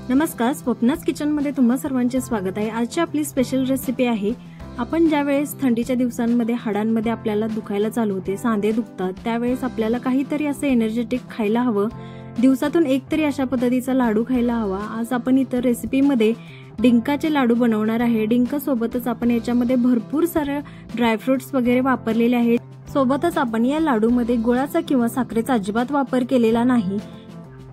नमस्कार, स्वप्नास किचनमध्ये तुम्हा सर्वांचे स्वागत आहे। आजची आपली स्पेशल रेसिपी आहे। आपण ज्यावेळेस थंडीच्या दिवसांमध्ये हाडांमध्ये आपल्याला दुखायला चालू होते, सांधे दुखतात, त्यावेळेस आपल्याला काहीतरी असं एनर्जेटिक खायला हवं। दिवसातून एक तरी अशा पद्धतीचा लाडू खायला हवा। आज आपण इतर रेसिपीमध्ये डिंकाचे लाडू बनवणार आहे। डिंक सोबतच आपण याच्यामध्ये भरपूर सारे ड्रायफ्रुट्स वगैरे वापरलेले आहेत। सोबतच आपण या लाडूमध्ये गुळाचा किंवा साखरेचा अजिबात वापर केलेला नाही।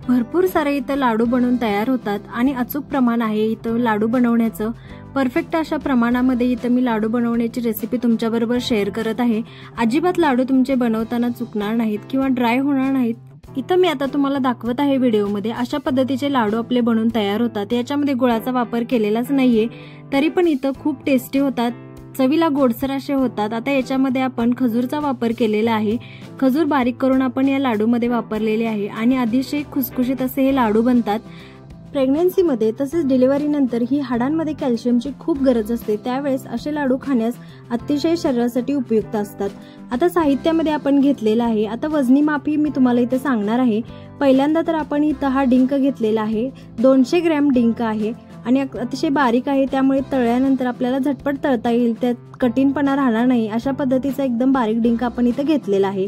भरपूर सारे इथं लाडू बनवून तयार होतात आणि अचूक प्रमाण आहे इथं लाडू बनवण्याचं। परफेक्ट अशा प्रमाणामध्ये इथं मी लाडू बनवण्याची रेसिपी तुमच्याबरोबर शेअर करत आहे। अजिबात लाडू तुमचे बनवताना चुकणार नाहीत किंवा ड्राय होणार नाहीत। इथं मी आता तुम्हाला दाखवत आहे व्हिडिओमध्ये अशा पद्धतीचे लाडू आपले बनवून तयार होतात। याच्यामध्ये गुळाचा वापर केलेलाच नाहीये, तरी पण इथं खूप टेस्टी होतात, चवीला गोडसर असे होतात। आता याच्यामध्ये आपण खजूरचा वापर केलेला आहे। खजूर बारीक करून आपण या लाडूमध्ये वापरलेले आहे आणि अतिशय खुसखुशीत असे हे लाडू बनतात। प्रेग्नन्सीमध्ये तसेच डिलिव्हरी नंतर ही हाडांमध्ये कॅल्शियमची खूप गरज असते, त्यावेळेस असे लाडू खाण्यास अतिशय शरीरासाठी उपयुक्त असतात। आता साहित्यामध्ये आपण घेतलेला आहे, आता वजनी मापी मी तुम्हाला इथे सांगणार आहे। पहिल्यांदा तर आपण इथं हा डिंक घेतलेला आहे, 200 ग्रॅम डिंक आहे आणि अतिशय बारीक आहे, त्यामुळे तळल्यानंतर आपल्याला झटपट तळता येईल, त्यात कठीणपणा राहणार नाही अशा पद्धतीचा एकदम बारीक डिंक आपण इथं घेतलेला आहे।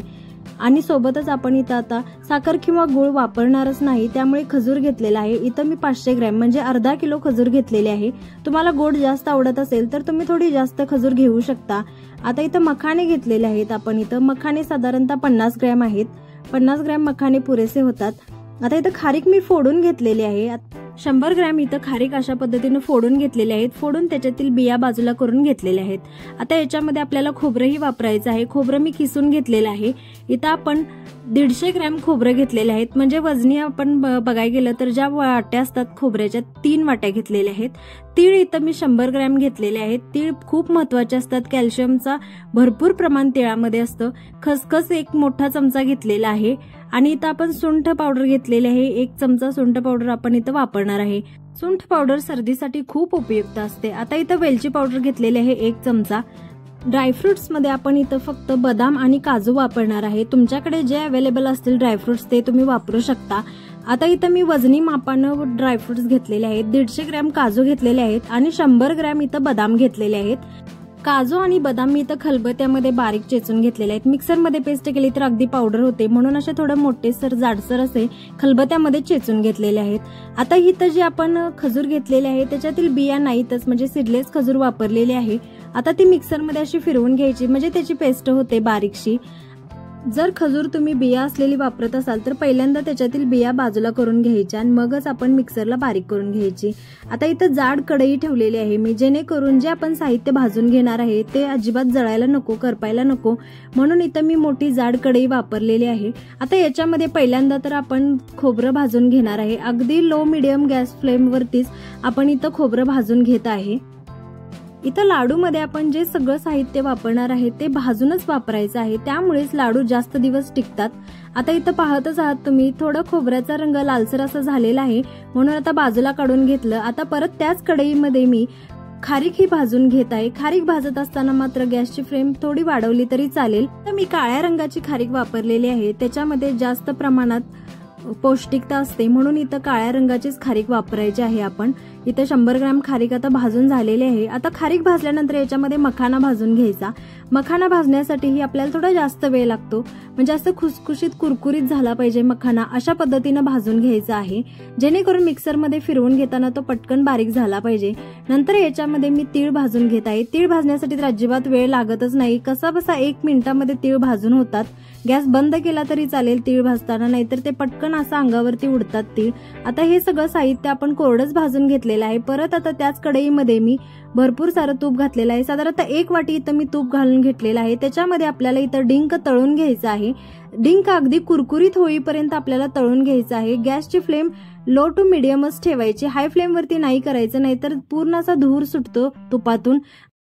आणि सोबतच आपण इथं आता साखर किंवा गूळ वापरणारच नाही, त्यामुळे खजूर घेतलेला आहे। इथं मी 500 ग्रॅम म्हणजे अर्धा किलो खजूर घेतलेले आहे। तुम्हाला गोड जास्त आवडत असेल तर तुम्ही थोडी जास्त खजूर घेऊ शकता। आता इथं मखाणे घेतलेले आहेत आपण, इथं मखाणे साधारणतः 50 ग्रॅम आहेत। 50 ग्रॅम मखाणे पुरेसे होतात। आता इथं खारीक मी फोडून घेतलेली आहे, 100 ग्रॅम इथं खारीक अशा पद्धतीने फोडून घेतलेले आहेत। फोडून त्याच्यातील बिया बाजूला करून घेतलेले आहेत। आता याच्यामध्ये आपल्याला खोबरंही वापरायचं आहे। खोबरं मी किसून घेतलेलं आहे। इथं आपण 150 ग्रॅम खोबरं घेतलेले आहेत, म्हणजे वजनी आपण बघायला गेलं तर ज्या वाट्या असतात खोबऱ्याच्या 3 वाट्या घेतलेल्या आहेत। तीळ इथं मी 100 ग्रॅम घेतलेले आहेत। तीळ खूप महत्वाचे असतात, कॅल्शियमचा भरपूर प्रमाण तिळामध्ये असतं। खसखस 1 मोठा चमचा घेतलेला आहे आणि इथं आपण सुंठ पावडर घेतलेले आहे, 1 चमचा सुंठ पावडर आपण इथं वापरणार आहे। सुंठ पावडर सर्दीसाठी खूप उपयुक्त असते। आता इथं वेलची पावडर घेतलेली आहे 1 चमचा। ड्रायफ्रुट्स मध्ये आपण इथं फक्त बदाम आणि काजू वापरणार आहे। तुमच्याकडे जे अवेलेबल असतील ड्रायफ्रुट्स ते तुम्ही वापरू शकता। आता इथं मी वजनी मापानं ड्रायफ्रुट्स घेतलेले आहेत, 150 ग्रॅम काजू घेतलेले आहेत आणि 100 ग्रॅम इथं बदाम घेतलेले आहेत। काजू आणि बदाम मी इथं खलबत्त्यामध्ये बारीक चेचून घेतलेले आहेत। मिक्सरमध्ये पेस्ट केली तर अगदी पावडर होते, म्हणून असे थोडे मोठेसर जाडसर असे खलबत्त्यामध्ये चेचून घेतलेले आहेत। आता इथं जे आपण खजूर घेतलेले आहे त्याच्यातील बिया नाहीतच, म्हणजे सीडलेस खजूर वापरलेली आहे। आता ती मिक्सरमध्ये अशी फिरवून घ्यायची, म्हणजे त्याची पेस्ट होते बारीकशी। जर खजूर तुम्ही बिया असलेली वापरत असाल तर पहिल्यांदा त्याच्यातील बिया बाजूला करून घ्यायच्या आणि मगच आपण मिक्सरला बारीक करून घ्यायची। आता इथं जाड कढई ठेवलेली आहे मी, जेणेकरून जे आपण साहित्य भाजून घेणार आहे ते अजिबात जळायला नको, करपायला नको, म्हणून इथं मी मोठी जाड कढई वापरलेली आहे। आता याच्यामध्ये पहिल्यांदा तर आपण खोबरं भाजून घेणार आहे। अगदी लो मीडियम गॅस फ्लेमवरतीच आपण इथं खोबरं भाजून घेत आहे। इथं लाडूमध्ये आपण जे सगळं साहित्य वापरणार आहे ते भाजूनच वापरायचं आहे, त्यामुळेच लाडू जास्त दिवस टिकतात। आता इथं पाहतच आहात तुम्ही, थोडं खोबऱ्याचा रंग लालसर असा झालेला आहे, म्हणून आता बाजूला काढून घेतलं। आता परत त्याच कढईमध्ये मी खारीक ही भाजून घेत आहे। खारीक भाजत असताना मात्र गॅसची फ्लेम थोडी वाढवली तरी चालेल। तर मी काळ्या रंगाची खारीक वापरलेली आहे, त्याच्यामध्ये जास्त प्रमाणात पौष्टिकता असते, म्हणून इथं काळ्या रंगाचीच खारीक वापरायची आहे आपण। इथं 100 ग्रॅम खारीक आता भाजून झालेली आहे। आता खारीक भाजल्यानंतर याच्यामध्ये मखाना भाजून घ्यायचा। मखाना भाजण्यासाठीही आपल्याला थोडा जास्त वेळ लागतो, म्हणजे असं खुसखुशीत कुरकुरीत झाला पाहिजे मखाना, अशा पद्धतीनं भाजून घ्यायचा आहे, जेणेकरून मिक्सरमध्ये फिरवून घेताना तो पटकन बारीक झाला पाहिजे। नंतर याच्यामध्ये मी तीळ भाजून घेत आहे। तीळ भाजण्यासाठी तर अजिबात वेळ लागतच नाही, कसा बसा 1 मिनिटामध्ये तीळ भाजून होतात। गॅस बंद केला तरी चालेल तीळ भाजताना, नाहीतर ते पटकन असं अंगावरती उडतात तीळ। आता हे सगळं साहित्य आपण कोरडंच भाजून घेतलेलं आहे। परत आता त्याच कढईमध्ये मी भरपूर सारं तूप घातलेलं आहे, साधारणतः 1 वाटी इथं मी तूप घालून घेतलेलं आहे। त्याच्यामध्ये आपल्याला इथं डिंक तळून घ्यायचं आहे। डिंक अगदी कुरकुरीत होईपर्यंत आपल्याला तळून घ्यायचं आहे। गॅसची फ्लेम लो टू मिडियमच ठेवायची, हाय फ्लेमवरती नाही करायचं, नाहीतर पूर्ण असा धूर सुटतो तुपातून।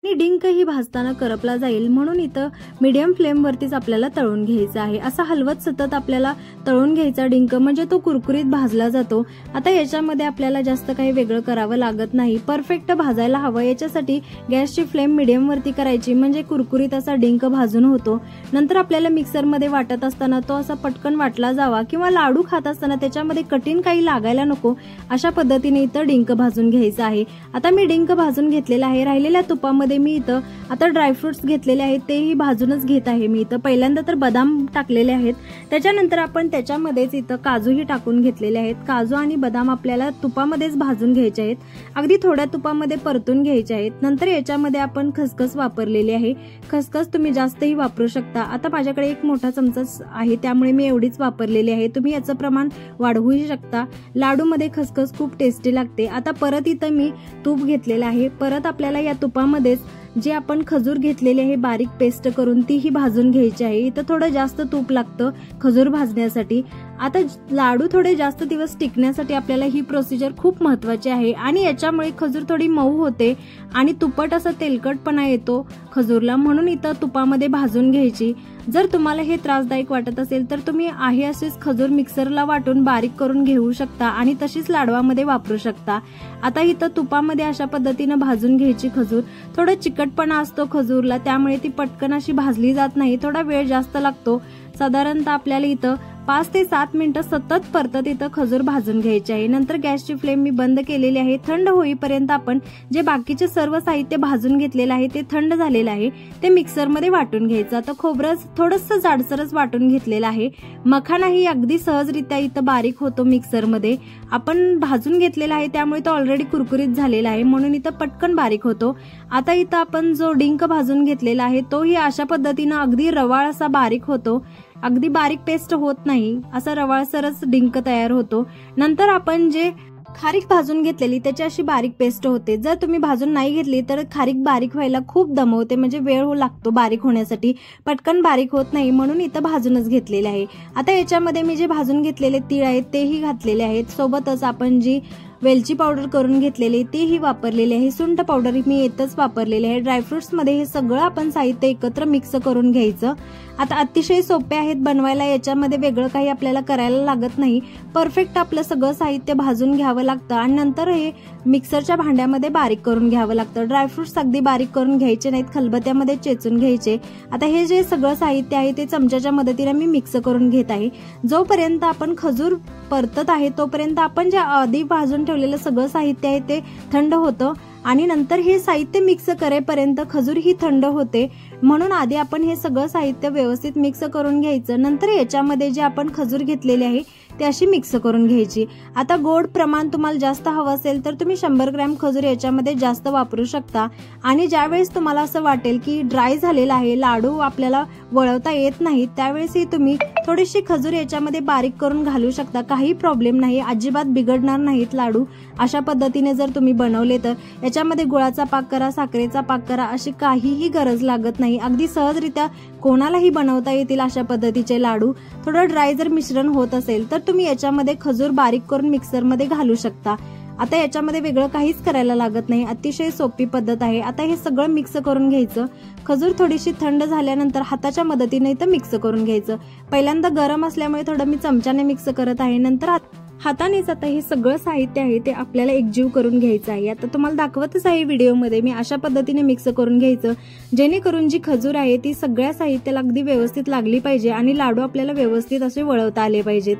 आणि डिंक ही भाजताना करपला जाईल म्हणून इथं मीडियम फ्लेम वरतीच आपल्याला तळून घ्यायचं आहे। असा हलवत सतत आपल्याला तळून घ्यायचा डिंक, म्हणजे तो कुरकुरीत भाजला जातो। आता याच्यामध्ये आपल्याला जास्त काही वेगळं करावं लागत नाही, परफेक्ट भाजायला हवं। याच्यासाठी गॅसची फ्लेम मीडियम वरती करायची, म्हणजे कुरकुरीत असा डिंक भाजून होतो। नंतर आपल्याला मिक्सरमध्ये वाटत असताना तो असा पटकन वाटला जावा, किंवा लाडू खात असताना त्याच्यामध्ये कठीण काही लागायला नको, अशा पद्धतीने इथं डिंक भाजून घ्यायचा आहे। आता मी डिंक भाजून घेतलेला आहे। राहिलेल्या तुपामध्ये मी इथं आता ड्रायफ्रुट्स घेतलेले आहेत, तेही भाजूनच घेत आहे मी इथं। पहिल्यांदा तर बदाम टाकलेले आहेत, त्याच्यानंतर आपण त्याच्यामध्येच इथं काजूही टाकून घेतलेले आहेत। काजू आणि बदाम आपल्याला तुपामध्येच भाजून घ्यायचे आहेत, अगदी थोड्या तुपामध्ये परतून घ्यायचे आहेत। नंतर याच्यामध्ये आपण खसखस वापरलेली आहे, खसखस तुम्ही जास्तही वापरू शकता। आता माझ्याकडे एक मोठा चमचा आहे, त्यामुळे मी एवढीच वापरलेली आहे, तुम्ही याचं प्रमाण वाढवूही शकता। लाडूमध्ये खसखस खूप टेस्टी लागते। आता परत इथं मी तूप घेतलेलं आहे, परत आपल्याला या तुपामध्येच जे आपण खजूर घेतलेले आहे बारीक पेस्ट करून तीही भाजून घ्यायची आहे। इथं थोडं जास्त तूप लागतं खजूर भाजण्यासाठी। आता लाडू थोडे जास्त दिवस टिकण्यासाठी आपल्याला ही प्रोसिजर खूप महत्त्वाची आहे, आणि याच्यामुळे खजूर थोडी मऊ होते आणि तुपट असा तेलकटपणा येतो खजूरला, म्हणून इथं तुपामध्ये भाजून घ्यायची। जर तुम्हाला हे त्रासदायक वाटत असेल तर तुम्ही आहे असेच खजूर मिक्सरला वाटून बारीक करून घेऊ शकता आणि तशीच लाडवामध्ये वापरू शकता। आता इथं तुपामध्ये अशा पद्धतीने भाजून घ्यायची खजूर। थोडं चिकटपणा असतो खजूरला, त्यामुळे ती पटकन अशी भाजली जात नाही, थोडा वेळ जास्त लागतो। साधारणतः आपल्याला इथं 5 ते 7 मिनिटं सतत परतत इथं खजूर भाजून घ्यायची आहे। नंतर गॅसची फ्लेम मी बंद केलेली आहे। थंड होईपर्यंत आपण जे बाकीचे सर्व साहित्य भाजून घेतलेलं आहे ते थंड झालेलं आहे, ते मिक्सरमध्ये वाटून घ्यायचं। आता खोबरं थोडंसं जाडसरच वाटून घेतलेलं आहे। मखानाही अगदी सहजरित्या इथं बारीक होतो मिक्सरमध्ये, आपण भाजून घेतलेला आहे त्यामुळे तो ऑलरेडी कुरकुरीत झालेला आहे, म्हणून इथं पटकन बारीक होतो। आता इथं आपण जो डिंक भाजून घेतलेला आहे तोही अशा पद्धतीनं अगदी रवाळ असा बारीक होतो, अगदी बारीक पेस्ट होत नाही, असा रवाळसरच डिंक तयार होतो। नंतर आपण जे खारीक भाजून घेतलेली त्याची अशी बारीक पेस्ट होते। जर तुम्ही भाजून नाही घेतली तर खारीक बारीक व्हायला खूप दमवते, म्हणजे वेळ लागतो बारीक होण्यासाठी, पटकन बारीक होत नाही, म्हणून इथं भाजूनच घेतलेले आहे। आता याच्यामध्ये मी जे भाजून घेतलेले तीळ आहेत तेही घातलेले आहेत, सोबतच आपण जी वेलची पावडर करून घेतलेली तेही वापरलेली आहे, सुंठ पावडर मी येतच वापरलेली आहे। ड्रायफ्रुट्स मध्ये हे सगळं आपण साहित्य एकत्र मिक्स करून घ्यायचं। आता अतिशय सोपे आहेत बनवायला, याच्यामध्ये वेगळं काही आपल्याला करायला लागत नाही, परफेक्ट आपलं सगळं साहित्य भाजून घ्यावं लागतं आणि नंतर हे मिक्सरच्या भांड्यामध्ये बारीक करून घ्यावं लागतं। ड्रायफ्रुट्स अगदी बारीक करून घ्यायचे नाहीत, खलबत्त्यामध्ये चेचून घ्यायचे। आता हे जे सगळं साहित्य आहे ते चमच्याच्या मदतीने मी मिक्स करून घेत आहे। जोपर्यंत आपण खजूर परतत आहे तोपर्यंत आपण जे आधी भाजून ठेवलेलं सगळं साहित्य आहे ते थंड होतं, आणि नंतर हे साहित्य मिक्स करेपर्यंत खजूर ही थंड होते, म्हणून आधी आपण हे सगळं साहित्य व्यवस्थित मिक्स करून घ्यायचं। नंतर याच्यामध्ये जे आपण खजूर घेतलेली आहे ते अशी मिक्स करून घ्यायची। आता गोड प्रमाण तुम्हाला जास्त हवं असेल तर तुम्ही 100 ग्रॅम खजूर याच्यामध्ये जास्त वापरू शकता, आणि ज्यावेळेस तुम्हाला असं वाटेल की ड्राय झालेला आहे, लाडू आपल्याला वळवता येत नाही, त्यावेळेसही तुम्ही थोडीशी खजूर याच्यामध्ये बारीक करून घालू शकता, काही प्रॉब्लेम नाही, अजिबात बिघडणार नाहीत लाडू। अशा पद्धतीने जर तुम्ही बनवले तर याच्यामध्ये गुळाचा पाक करा, साखरेचा पाक करा, अशी काहीही गरज लागत नाही, अगदी सहजरित्या कोणालाही बनवता येतील अशा पद्धतीचे लाडू। थोडं ड्राय जर मिश्रण होत असेल तर तुम्ही याच्यामध्ये खजूर बारीक करून मिक्सरमध्ये घालू शकता। आता याच्यामध्ये वेगळं काहीच करायला लागत नाही, अतिशय सोपी पद्धत आहे। आता हे सगळं मिक्स करून घ्यायचं। खजूर थोडीशी थंड झाल्यानंतर हाताच्या मदतीने इथं मिक्स करून घ्यायचं। पहिल्यांदा गरम असल्यामुळे थोडं मी चमच्याने मिक्स करत आहे, नंतर हातानेच आता हे सगळं साहित्य आहे ते आपल्याला एकजीव करून घ्यायचं आहे। आता तुम्हाला दाखवतच आहे व्हिडिओमध्ये मी अशा पद्धतीने मिक्स करून घ्यायचं, जेणेकरून जी खजूर आहे ती सगळ्या साहित्याला अगदी व्यवस्थित लागली पाहिजे आणि लाडू आपल्याला व्यवस्थित असे वळवता आले पाहिजेत।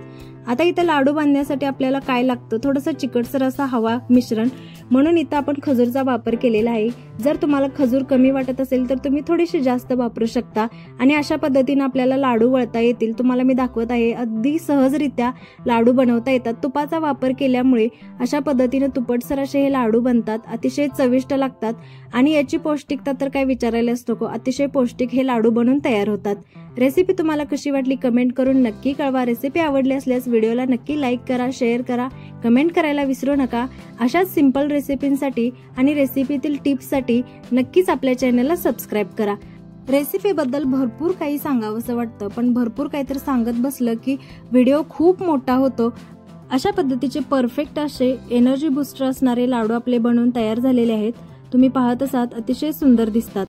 आता इथं लाडू बांधण्यासाठी आपल्याला काय लागतं, थोडंसं चिकटसर असा हवा मिश्रण, म्हणून इथं आपण खजूरचा वापर केलेला आहे। जर तुम्हाला खजूर कमी वाटत असेल तर तुम्ही थोडीशी जास्त वापरू शकता, आणि अशा पद्धतीने आपल्याला लाडू वळता येतील। तुम्हाला मी दाखवत आहे, अगदी सहजरित्या लाडू बनवता येतात। तुपाचा वापर केल्यामुळे अशा पद्धतीने तुपटसर असे हे लाडू बनतात, अतिशय चविष्ट लागतात, आणि याची पौष्टिकता तर काय विचारायलाच नको, अतिशय पौष्टिक हे लाडू बनून तयार होतात। रेसिपी तुम्हाला कशी वाटली कमेंट करून नक्की कळवा। रेसिपी आवडली असल्यास व्हिडिओला नक्की लाईक करा, शेअर करा, कमेंट करायला विसरू नका। अशाच सिंपल रेसिपींसाठी आणि रेसिपीतील टिप्ससाठी नक्कीच आपल्या चॅनलला सबस्क्राईब करा। रेसिपीबद्दल भरपूर काही सांगावंसं वाटतं, पण भरपूर काहीतरी सांगत बसलं की व्हिडिओ खूप मोठा होतो। अशा पद्धतीचे परफेक्ट असे एनर्जी बूस्टर असणारे लाडू आपले बनवून तयार झालेले आहेत। तुम्ही पाहत असाल अतिशय सुंदर दिसतात।